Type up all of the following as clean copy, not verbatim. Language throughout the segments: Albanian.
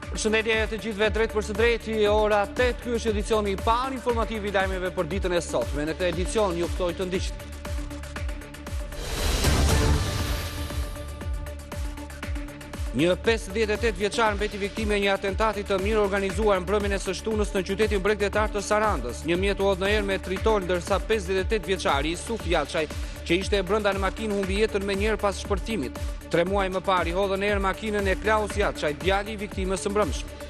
Përshëndetje të gjithëve, drejt për së drejti, ora 8, ky është edicioni i parë informativ i lajmeve për ditën e sotme. Në këtë edicion ju ftoj të ndiqni. Një 58 vjeçar mbeti viktime e një atentati të mirë organizuar mbrëmjen e së shtunës në qytetin bregdetar të Sarandës. Një mjet u hodh në erë me triton, ndërsa 58 vjeçari Isuf Jaçaj, që ishte brenda në makinë, humbi jetën me njëherë pas shpërtimit. 3 muaj më parë i hodhën në erë makinën e Klaus Jaçaj, djali i viktimës së mbrëmshme.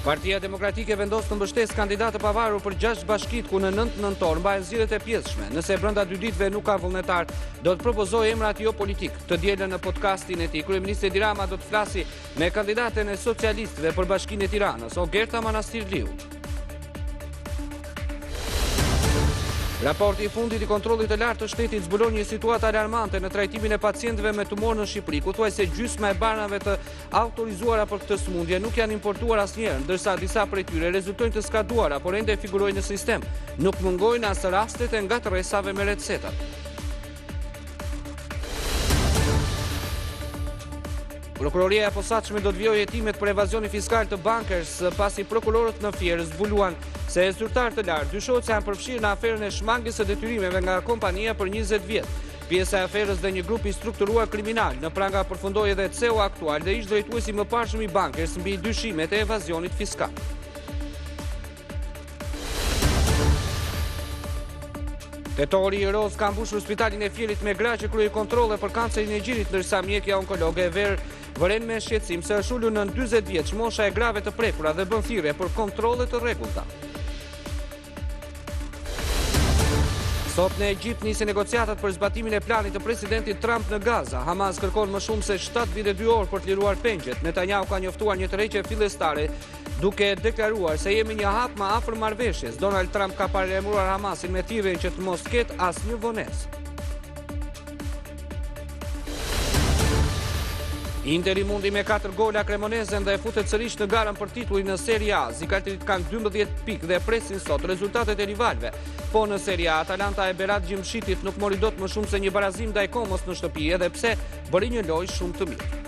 Partia Demokratike vendos të mbështesë kandidatë të pavarur për 6 bashkit ku në 9 nëntor mbahen zgjedhjet e pjesshme. Nëse brenda 2 ditëve nuk ka vullnetar, do të propozojë emrat jo politik. Të dielën në podcastin e tij, kryeministri Edi Rama do të flasi me kandidatën e socialistëve për Bashkinë e Tiranës, Ogerta Manastirliu. Raporti i fundit i kontrollit të lartë të shtetit zbulon një situatë alarmante në trajtimin e pacientëve me tumor në Shqipëri, ku thuajse gjysma e banave të autorizuara për këtë sëmundje nuk janë importuar asnjëherë, ndërsa disa prej tyre rezultojnë të skaduara, por ende figurojnë në sistem. Nuk mungojnë as rastet e ngatërresave me recetat. Prokuroria e posaçme do të vijojë hetimet për evazioni fiskal të bankers, pasi prokurorët në Fier zbuluan se zyrtarë të lartë dyshohet se janë përfshirë në aferën e shmangjes së detyrimeve nga kompania për 20 vjet. Pjesa e aferës dhe një grup i strukturuar kriminal. Në pranga përfundoi edhe CEO aktual dhe ish drejtuesi më parshëm i bankers mbi dyshimet e evazionit fiskal. Tetori i Roz ka mbushur spitalin e Fierit me gra që kryej kontrolle për kancerin e gjirit, ndërsa mjekja onkologe e vëren me shqetësim se është ulur në 40 vjeç mosha e grave të prekura dhe bën thirrje për kontrolle të rregullta. Sot në Egjipt nisi negociatat për zbatimin e planit të presidentit Trump në Gaza. Hamas kërkon më shumë se 72 orë për të liruar pengjet. Netanyahu ka njoftuar një tërheqje fillestare, duke deklaruar se jemi një hap më afër marrëveshjes. Donald Trump ka paralajmëruar Hamasin me thirrjen që të mos ketë asnjë vonesë. Interi mundi me 4 gola Cremonezen dhe e futet sërish në garën për titullin në Serie A. Zikaltërit kanë 12 pikë dhe presin sot rezultatet e rivalëve. Po në Serie A, Atalanta e Berat Gjimshitit nuk mori dot më shumë se një barazim ndaj Komos në shtëpi, edhe pse bëri një lojë shumë të mirë.